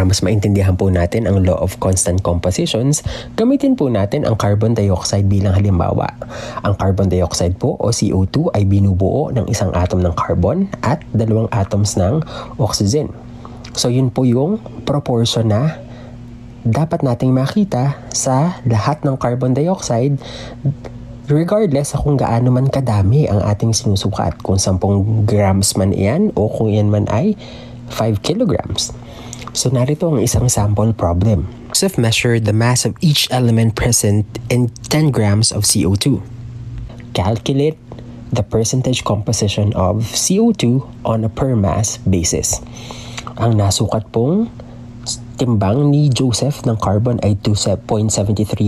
para mas maintindihan po natin ang law of constant compositions, gamitin po natin ang carbon dioxide bilang halimbawa. Ang carbon dioxide po o CO2 ay binubuo ng isang atom ng carbon at 2 atoms ng oxygen. So yun po yung proportion na dapat nating makita sa lahat ng carbon dioxide regardless sa kung gaano man kadami ang ating sinusukat, kung 10 grams man iyan o kung iyan man ay 5 kilograms. So narito ang isang sample problem. Joseph measured the mass of each element present in 10 grams of CO2. Calculate the percentage composition of CO2 on a per mass basis. Ang nasukat pong timbang ni Joseph ng carbon ay 2.73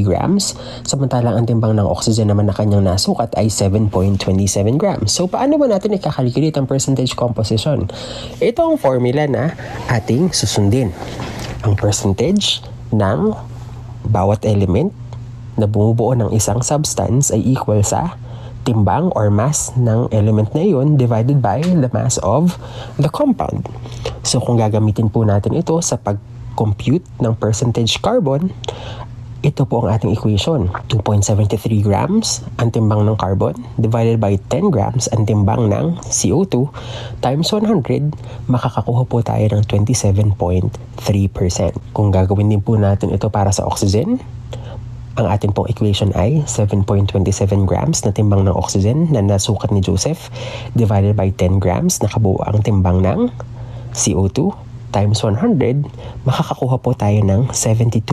grams, samantalang ang timbang ng oxygen naman na kanyang nasukat ay 7.27 grams. So paano ba natin ikakalculate ang percentage composition? Ito ang formula na ating susundin. Ang percentage ng bawat element na bumubuo ng isang substance ay equal sa timbang or mass ng element na iyon divided by the mass of the compound. So kung gagamitin po natin ito sa pag-compute ng percentage carbon, ito po ang ating equation. 2.73 grams ang timbang ng carbon divided by 10 grams ang timbang ng CO2 times 100, makakakuha po tayo ng 27.3%. Kung gagawin din po natin ito para sa oxygen, ang ating pong equation ay 7.27 grams na timbang ng oxygen na nasukat ni Joseph divided by 10 grams na kabuo ang timbang ng CO2 times 100, makakakuha po tayo ng 72.7%.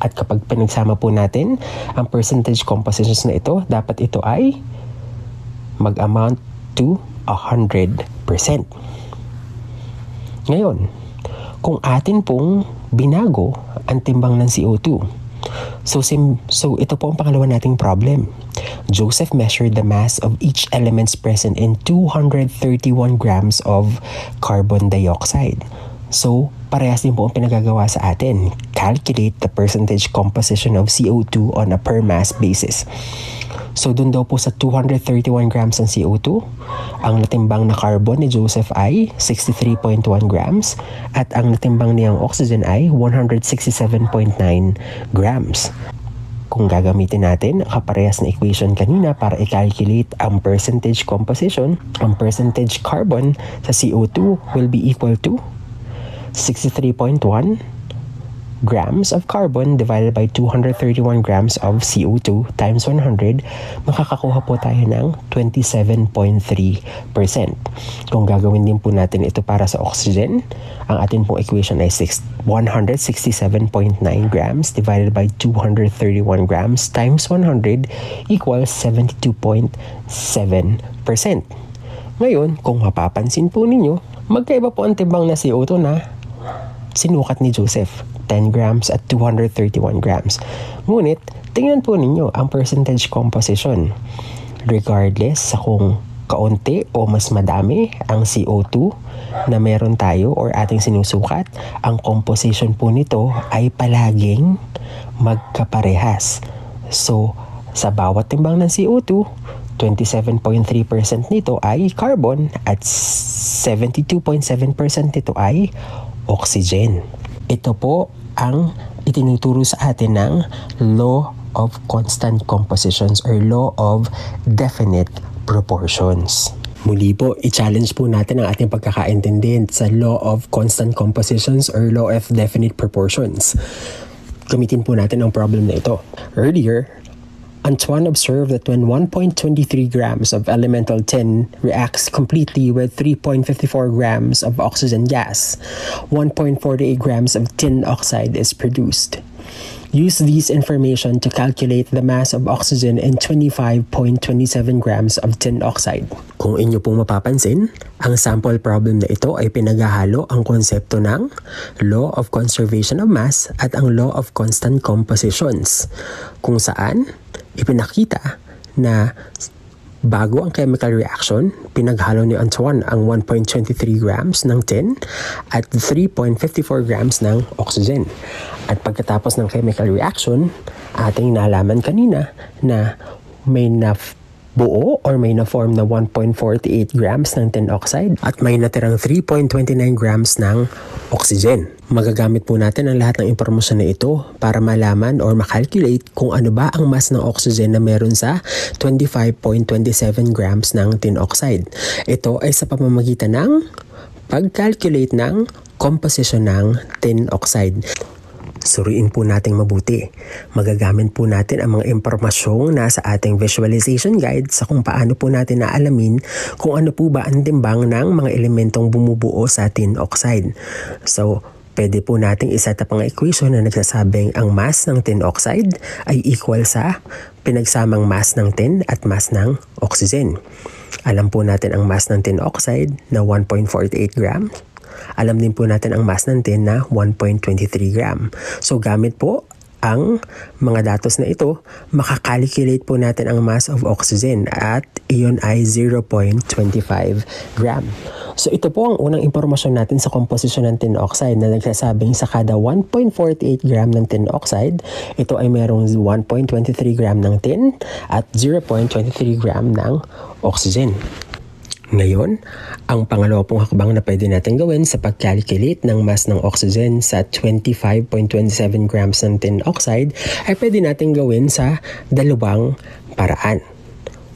At kapag pinagsama po natin ang percentage compositions na ito, dapat ito ay mag-amount to 100%. Ngayon, kung atin pong binago ang timbang ng CO2, so ito po ang pangalawa nating problem. Joseph measured the mass of each elements present in 231 grams of carbon dioxide. So, parehas din po ang pinagagawa sa atin. Calculate the percentage composition of CO2 on a per mass basis. So, dun daw po sa 231 grams ng CO2, ang natimbang na carbon ni Joseph ay 63.1 grams at ang natimbang niyang oxygen ay 167.9 grams. Kung gagamitin natin ang kaparehas na equation kanina para i-calculate ang percentage composition, ang percentage carbon sa CO2 will be equal to 63.1 grams of carbon divided by 231 grams of CO2 times 100, makakakuha po tayo ng 27.3%. Kung gagawin din po natin ito para sa oxygen, ang atin pong equation ay 167.9 grams divided by 231 grams times 100 equals 72.7%. Ngayon, kung mapapansin po ninyo, magkaiba po ang timbang na CO2 na sinukat ni Joseph. 10 grams at 231 grams. Ngunit, tingnan po ninyo ang percentage composition. Regardless sa kung kaunti o mas madami ang CO2 na meron tayo or ating sinusukat, ang composition po nito ay palaging magkaparehas. So, sa bawat timbang ng CO2, 27.3% nito ay carbon at 72.7% nito ay oxygen. Ito po ang itinuturo sa atin ng law of constant compositions or law of definite proportions. Muli po, i-challenge po natin ang ating pagkakaintindi sa law of constant compositions or law of definite proportions. Gamitin po natin ang problem na ito. Earlier, Antoine observed that when 1.23 grams of elemental tin reacts completely with 3.54 grams of oxygen gas, 1.48 grams of tin oxide is produced. Use these information to calculate the mass of oxygen in 25.27 grams of tin oxide. Kung inyo pong mapapansin, ang sample problem na ito ay pinaghahalo ang konsepto ng law of conservation of mass at ang law of constant compositions, kung saan ipinakita na bago ang chemical reaction, pinaghalo ni Antoine ang 1.23 grams ng tin at 3.54 grams ng oxygen. At pagkatapos ng chemical reaction, ating nalaman kanina na may buo or may na-form na 1.48 grams ng tin oxide at may natirang 3.29 grams ng oxygen. Magagamit po natin ang lahat ng impormasyon na ito para malaman or makalculate kung ano ba ang mass ng oxygen na meron sa 25.27 grams ng tin oxide. Ito ay sa pamamagitan ng pag-calculate ng composition ng tin oxide. Suriin po nating mabuti. Magagamit po natin ang mga impormasyong nasa ating visualization guide sa kung paano po natin naalamin kung ano po ba ang timbang ng mga elementong bumubuo sa tin oxide. So, pwede po nating iset up ang equation na nagsasabing ang mass ng tin oxide ay equal sa pinagsamang mass ng tin at mass ng oxygen. Alam po natin ang mass ng tin oxide na 1.48 grams. Alam din po natin ang mass ng tin na 1.23 gram. So gamit po ang mga datos na ito, makakalculate po natin ang mass of oxygen at iyon ay 0.25 gram. So ito po ang unang impormasyon natin sa composition ng tin oxide na nagsasabing sa kada 1.48 gram ng tin oxide, ito ay merong 1.23 gram ng tin at 0.23 gram ng oxygen. Ngayon, ang pangalawa pong hakbang na pwede natin gawin sa pag-calculate ng mass ng oxygen sa 25.27 grams ng tin oxide ay pwede natin gawin sa dalawang paraan.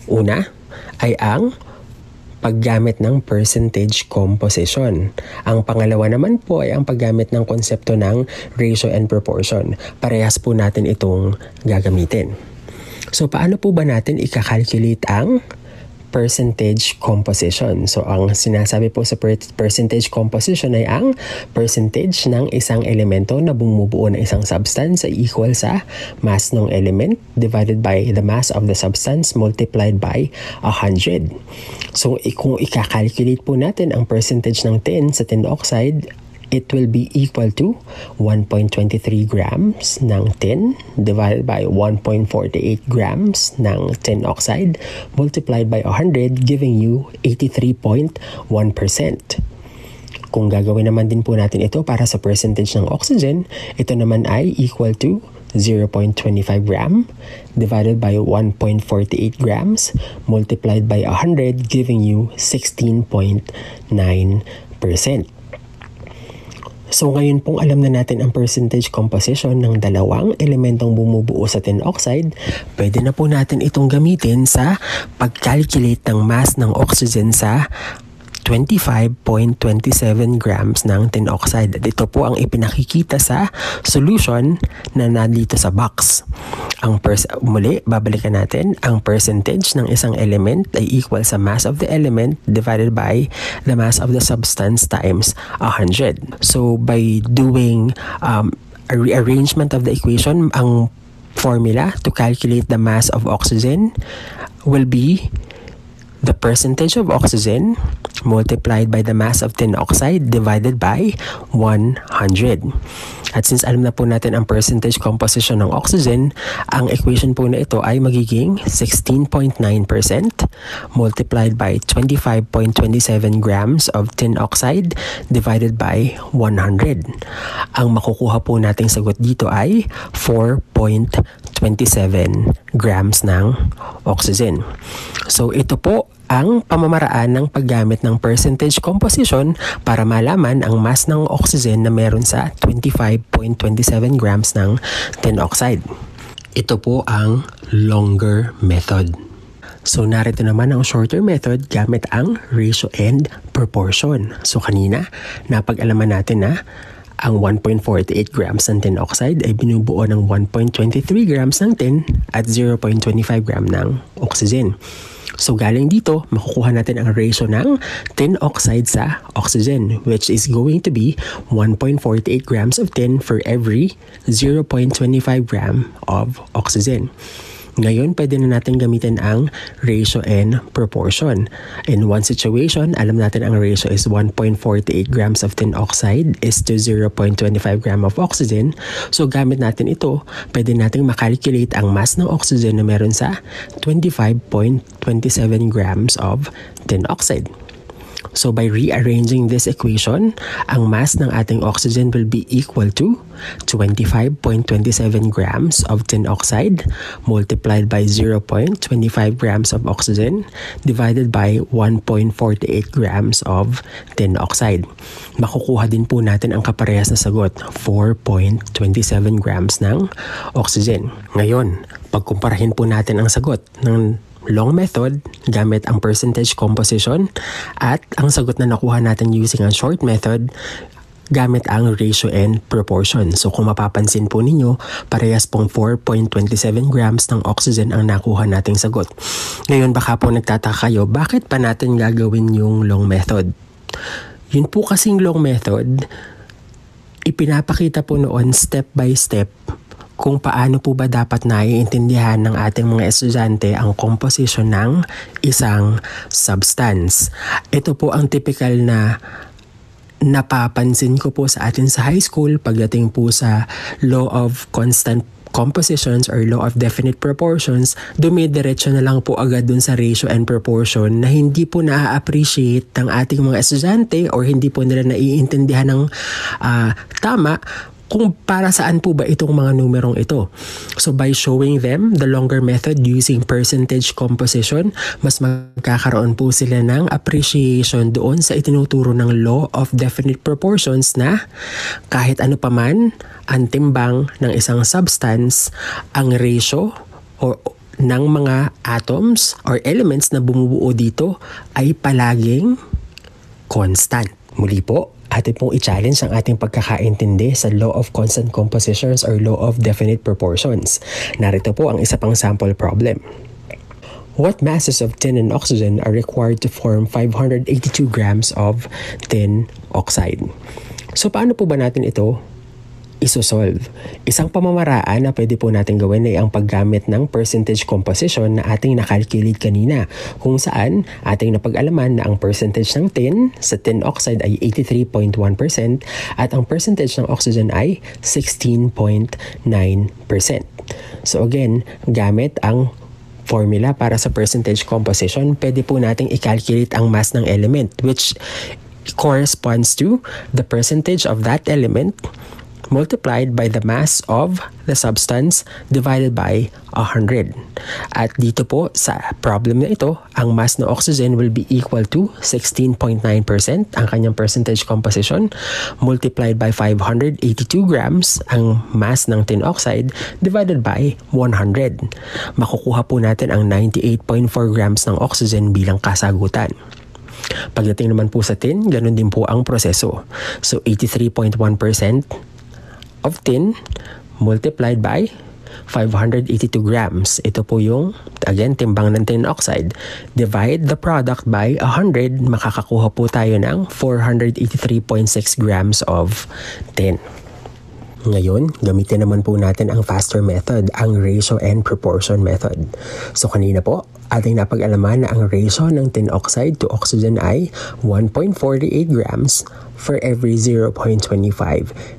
Una ay ang paggamit ng percentage composition. Ang pangalawa naman po ay ang paggamit ng konsepto ng ratio and proportion. Parehas po natin itong gagamitin. So paano po ba natin ika-calculate ang percentage composition? So ang sinasabi po sa percentage composition ay ang percentage ng isang elemento na bumubuo ng isang substance ay equal sa mass ng element divided by the mass of the substance multiplied by 100. So kung ika-calculate po natin ang percentage ng tin sa tin oxide, it will be equal to 1.23 grams ng tin divided by 1.48 grams ng tin oxide multiplied by 100 giving you 83.1%. Kung gagawin naman din po natin ito para sa percentage ng oxygen, ito naman ay equal to 0.25 gram divided by 1.48 grams multiplied by 100 giving you 16.9%. So ngayon pong alam na natin ang percentage composition ng dalawang elementong bumubuo sa tin oxide, pwede na po natin itong gamitin sa pag-calculate ng mass ng oxygen sa 25.27 grams ng tin oxide. At ito po ang ipinakikita sa solution na nandito sa box. Muli, babalikan natin, ang percentage ng isang element ay equal sa mass of the element divided by the mass of the substance times 100. So by doing a rearrangement of the equation, ang formula to calculate the mass of oxygen will be the percentage of oxygen multiplied by the mass of tin oxide divided by 100. At since alam na po natin ang percentage composition ng oxygen, ang equation po na ito ay magiging 16.9% multiplied by 25.27 grams of tin oxide divided by 100. Ang makukuha po nating sagot dito ay 4.27 grams ng oxygen. So ito po ang pamamaraan ng paggamit ng percentage composition para malaman ang mass ng oxygen na meron sa 25.27 grams ng tin oxide. Ito po ang longer method. So narito naman ang shorter method gamit ang ratio and proportion. So kanina, napag-alaman natin na ang 1.48 grams ng tin oxide ay binubuo ng 1.23 grams ng tin at 0.25 gram ng oxygen. So galing dito, makukuha natin ang ratio ng tin oxide sa oxygen, which is going to be 1.48 grams of tin for every 0.25 gram of oxygen. Ngayon, pwede na natin gamitin ang ratio and proportion. In one situation, alam natin ang ratio is 1.48 grams of tin oxide is to 0.25 gram of oxygen. So, gamit natin ito, pwede natin makalculate ang mass ng oxygen na meron sa 25.27 grams of tin oxide. So by rearranging this equation, ang mass ng ating oxygen will be equal to 25.27 grams of tin oxide multiplied by 0.25 grams of oxygen divided by 1.48 grams of tin oxide. Makukuha din po natin ang kaparehas na sagot, 4.27 grams ng oxygen. Ngayon, pagkumparahin po natin ang sagot ng long method gamit ang percentage composition at ang sagot na nakuha natin using ang short method gamit ang ratio and proportion. So kung mapapansin po ninyo, parehas pong 4.27 grams ng oxygen ang nakuha nating sagot. Ngayon baka po nagtataka kayo, bakit pa natin gagawin yung long method? Yun po kasing long method, ipinapakita po noon step by step kung paano po ba dapat naiintindihan ng ating mga estudyante ang composition ng isang substance. Ito po ang typical na napapansin ko po sa atin sa high school pagdating po sa law of constant compositions or law of definite proportions, dumidiretso na lang po agad dun sa ratio and proportion na hindi po na-appreciate ng ating mga estudyante or hindi po nila naiintindihan ng tama kung para saan po ba itong mga numerong ito. So by showing them the longer method using percentage composition, mas magkakaroon po sila ng appreciation doon sa itinuturo ng law of definite proportions na kahit ano paman ang timbang ng isang substance, ang ratio o ng mga atoms or elements na bumubuo dito ay palaging constant. Muli po, atin pong i-challenge ang ating pagkakaintindi sa law of constant compositions or law of definite proportions. Narito po ang isa pang sample problem. What masses of tin and oxygen are required to form 582 grams of tin oxide? So paano po ba natin ito isosolve? Isang pamamaraan na pwede po natin gawin ay ang paggamit ng percentage composition na ating nakalculate kanina, kung saan ating napag-alaman na ang percentage ng tin sa tin oxide ay 83.1% at ang percentage ng oxygen ay 16.9%. So again, gamit ang formula para sa percentage composition, pwede po nating i-calculate ang mass ng element, which corresponds to the percentage of that element multiplied by the mass of the substance divided by 100. At dito po sa problem na ito, ang mass ng oxygen will be equal to 16.9%, ang kanyang percentage composition, multiplied by 582 grams, ang mass ng tin oxide, divided by 100. Makukuha po natin ang 98.4 grams ng oxygen bilang kasagutan. Pagdating naman po sa tin, ganun din po ang proseso. So 83.1% of tin multiplied by 582 grams. Ito po yung, again, timbang ng tin oxide. Divide the product by 100, makakakuha po tayo ng 483.6 grams of tin. Ngayon, gamitin naman po natin ang faster method, ang ratio and proportion method. So kanina po, ating napag-alaman na ang ratio ng tin oxide to oxygen ay 1.48 grams for every 0.25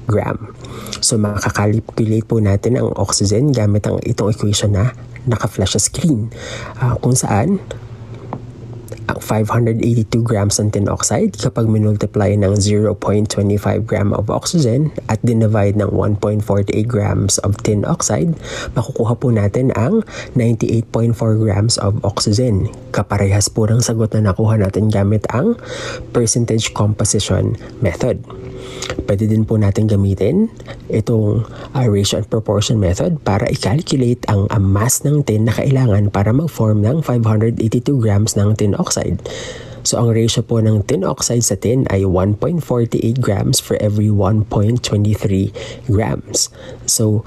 gram. So makakalculate po natin ang oxygen gamit ang itong equation na naka-flash sa screen, kung saan ang 582 grams ng tin oxide kapag minultiply ng 0.25 gram of oxygen at dinivide ng 1.48 grams of tin oxide, makukuha po natin ang 98.4 grams of oxygen. Kaparehas po ng sagot na nakuha natin gamit ang percentage composition method. Pwede din po natin gamitin itong ratio and proportion method para i-calculate ang mass ng tin na kailangan para mag-form ng 582 grams ng tin oxide. So ang ratio po ng tin oxide sa tin ay 1.48 grams for every 1.23 grams. So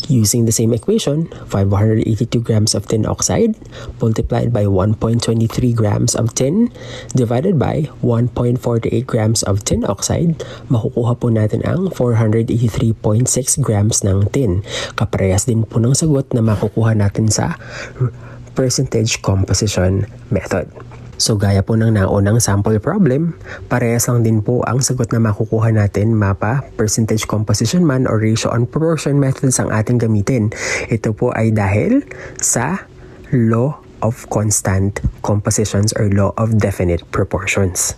using the same equation, 582 grams of tin oxide multiplied by 1.23 grams of tin divided by 1.48 grams of tin oxide, makukuha po natin ang 483.6 grams ng tin. Kaparehas din po ng sagot na makukuha natin sa percentage composition method. So gaya po ng naunang sample problem, parehas lang din po ang sagot na makukuha natin mapa percentage composition man or ratio and proportion methods ang ating gamitin. Ito po ay dahil sa law of constant compositions or law of definite proportions.